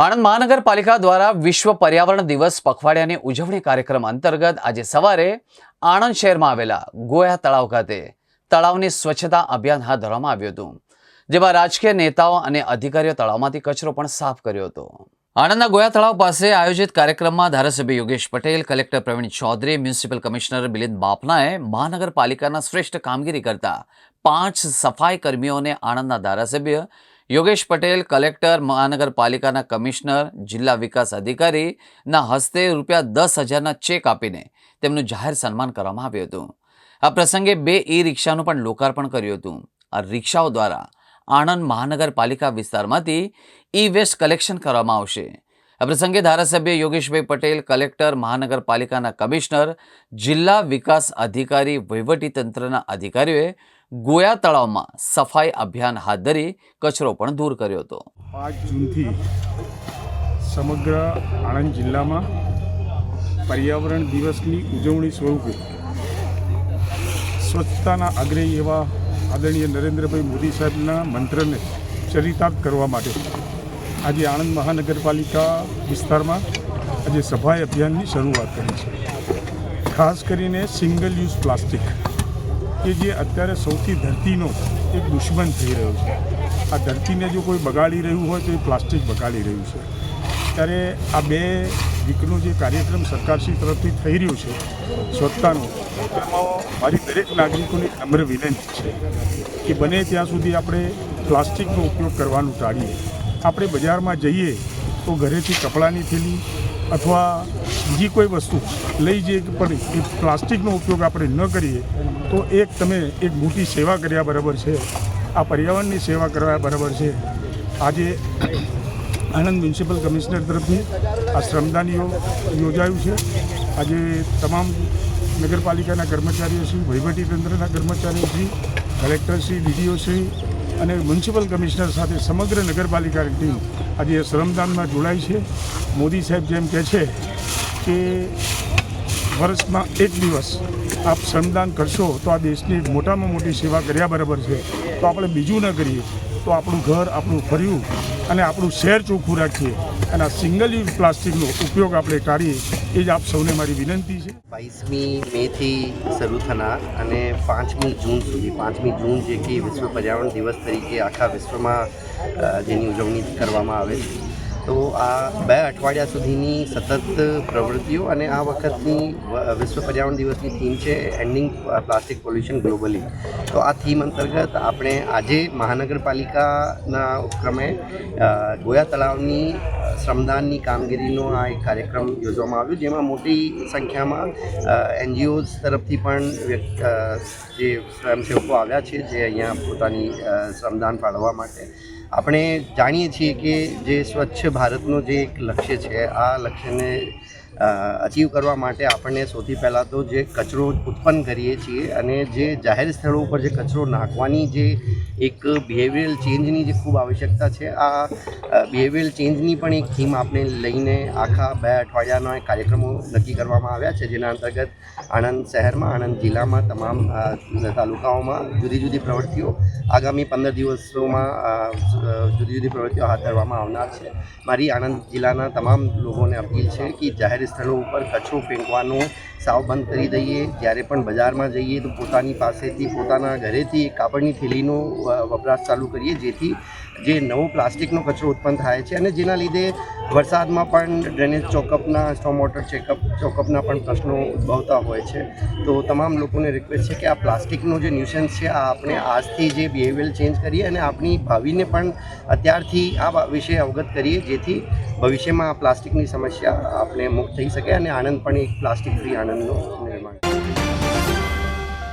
આણંદ મહાનગરપાલિકા દ્વારા વિશ્વ પર્યાવરણ દિવસ પખવાડિયાની ઉજવણી કાર્યક્રમ અંતર્ગત આજે સવારે આણંદ શહેરમાં આવેલા ગોયા તળાવ ખાતે તળાવની સ્વચ્છતા અભિયાન હાથ ધરવામાં આવ્યું હતું, જેમાં રાજકીય નેતાઓ અને અધિકારીઓ તળાવમાંથી કચરો પણ સાફ કર્યો હતો। આણંદના ગોયા તળાવ પાસે આયોજિત કાર્યક્રમમાં ધારાસભ્ય Yogesh Patel, collector Pravin Chaudhary, municipal commissioner Milind બાપનાએ મહાનગરપાલિકાના શ્રેષ્ઠ કામગીરી કરતા 5 સફાઈ કર્મીઓને આણંદના ધારાસભ્ય યોગેશ પટેલ, કલેક્ટર, મહાનગરપાલિકાના કમિશનર, જિલ્લા વિકાસ અધિકારીના હસ્તે ₹10,000ના ચેક આપીને તેમનું જાહેર સન્માન કરવામાં આવ્યું હતું। આ પ્રસંગે 2 ઈ-રિક્ષાનું પણ લોકાર્પણ કર્યું હતું। આ રિક્ષાઓ દ્વારા આણંદ મહાનગરપાલિકા વિસ્તારમાંથી ઈ-વેસ્ટ કલેક્શન કરવામાં આવશે। આ પ્રસંગે ધારાસભ્ય યોગેશભાઈ પટેલ, કલેક્ટર, મહાનગરપાલિકાના કમિશનર, જિલ્લા વિકાસ અધિકારી, વહીવટીતંત્રના અધિકારીઓએ ગોયા તળાવમાં સફાઈ અભિયાન હાથ ધરી કચરો પણ દૂર કર્યો હતો। 5 જૂનથી સમગ્ર આણંદ જિલ્લામાં પર્યાવરણ દિવસની ઉજવણી સ્વરૂપે સ્વચ્છતાના આગ્રહી એવા આદરણીય નરેન્દ્રભાઈ મોદી સાહેબના મંત્રને ચરિતાર્થ કરવા માટે આજે આણંદ મહાનગરપાલિકા વિસ્તારમાં આજે સફાઈ અભિયાનની શરૂઆત કરી છે। ખાસ કરીને સિંગલ યુઝ પ્લાસ્ટિક કે જે અત્યારે સૌથી ધરતીનો એક દુશ્મન થઈ રહ્યો છે। આ ધરતીને જો કોઈ બગાડી રહ્યું હોય તો એ પ્લાસ્ટિક બગાડી રહ્યું છે। ત્યારે આ 2 વીકનો જે કાર્યક્રમ સરકારશ્રી તરફથી થઈ રહ્યો છે સ્વચ્છતાનો, એમાં મારી દરેક નાગરિકોને નમ્ર વિનંતી છે કે બને ત્યાં સુધી આપણે પ્લાસ્ટિકનો ઉપયોગ કરવાનું ટાળીએ। આપણે બજારમાં જઈએ તો ઘરેથી કપડાની થેલી અથવા બીજી કોઈ વસ્તુ લઈ જઈએ, પણ એ પ્લાસ્ટિકનો ઉપયોગ આપણે ન કરીએ તો તમે એક મોટી સેવા કર્યા બરાબર છે, આ પર્યાવરણની સેવા કરવા બરાબર છે। આજે આણંદ મ્યુનિસિપલ કમિશનર તરફથી આ શ્રમદાન યોજાયું છે। આજે તમામ નગરપાલિકાના કર્મચારીઓશ્રી, વહીવટીતંત્રના કર્મચારીઓશ્રી, કલેક્ટરશ્રી, ડીડીઓશ્રી અને મ્યુનિસિપલ કમિશનર સાથે સમગ્ર નગરપાલિકાની ટીમ આજે શ્રમદાનમાં જોડાઈ છે। મોદી સાહેબ જેમ કહે છે કે વર્ષમાં 1 દિવસ આપ શ્રમદાન કરશો તો આ દેશની મોટામાં મોટી સેવા કર્યા બરાબર છે। તો આપણે બીજું ન કરીએ તો આપણું ઘર, આપણું ફર્યું અને આપણું શહેર ચોખ્ખું રાખીએ અને આ સિંગલ યુઝ પ્લાસ્ટિકનો ઉપયોગ આપણે ટાળીએ, એ જ આપ સૌને મારી વિનંતી છે। 22મી મેથી શરૂ થનાર અને 5મી જૂન સુધી, 5મી જૂન જે કે વિશ્વ પર્યાવરણ દિવસ તરીકે આખા વિશ્વમાં જેની ઉજવણી કરવામાં આવે છે, તો આ 2 અઠવાડિયા સુધીની સતત પ્રવૃત્તિઓ અને આ વખતની વિશ્વ પર્યાવરણ દિવસની થીમ છે એન્ડિંગ પ્લાસ્ટિક પોલ્યુશન ગ્લોબલી। તો આ થીમ અંતર્ગત આપણે આજે મહાનગરપાલિકાના ઉપક્રમે ગોયા તળાવની શ્રમદાનની કામગીરીનો આ એક કાર્યક્રમ યોજવામાં આવ્યો, જેમાં મોટી સંખ્યામાં NGOs તરફથી પણ જે સ્વયંસેવકો આવ્યા છે, જે અહીંયા પોતાની શ્રમદાન ફાળવવા માટે। આપણે જાણીએ છીએ કે જે સ્વચ્છ ભારતનો જે એક લક્ષ્ય છે, આ લક્ષ્યને અચીવ કરવા માટે આપણને સૌથી પહેલાં તો જે કચરો ઉત્પન્ન કરીએ છીએ અને જે જાહેર સ્થળો ઉપર જે કચરો નાખવાની જે એક બિહેવિયરલ ચેન્જની જે ખૂબ આવશ્યકતા છે, આ બિહેવિયરલ ચેન્જની પણ એક થીમ આપણે લઈને આખા 2 અઠવાડિયાના કાર્યક્રમો નક્કી કરવામાં આવ્યા છે, જેના અંતર્ગત આણંદ શહેરમાં, આણંદ જિલ્લામાં તમામ તાલુકાઓમાં જુદી જુદી પ્રવૃત્તિઓ આગામી 15 દિવસોમાં જુદી જુદી પ્રવૃત્તિઓ હાથ ધરવામાં આવનાર છે। મારી આણંદ જિલ્લાના તમામ લોકોને અપીલ છે કે જાહેર સ્થળો ઉપર કચરો ફેંકવાનું સાવ બંધ કરી દઈએ। જ્યારે પણ બજારમાં જઈએ તો પોતાની પાસેથી, પોતાના ઘરેથી કાપડની થેલીનો વપરાશ ચાલુ કરીએ, જેથી જે નવો પ્લાસ્ટિકનો કચરો ઉત્પન્ન થાય છે અને જેના લીધે વરસાદમાં પણ ડ્રેનેજ ચોકઅપના, સ્ટોમ વોટર ચોકઅપના પણ પ્રશ્નો ઉદ્ભવતા હોય છે। તો તમામ લોકોને રિક્વેસ્ટ છે કે આ પ્લાસ્ટિકનો જે ન્યુસન્સ છે, આ આપણે આજથી જે બિહેવિયર ચેન્જ કરીએ અને આપણી ભાવિને પણ અત્યારથી આ વિશે અવગત કરીએ, જેથી ભવિષ્યમાં આ પ્લાસ્ટિકની સમસ્યા આપણે મુક્ત થઈ શકે અને આણંદ પણ એક પ્લાસ્ટિક ફ્રી આણંદનું નિર્માણ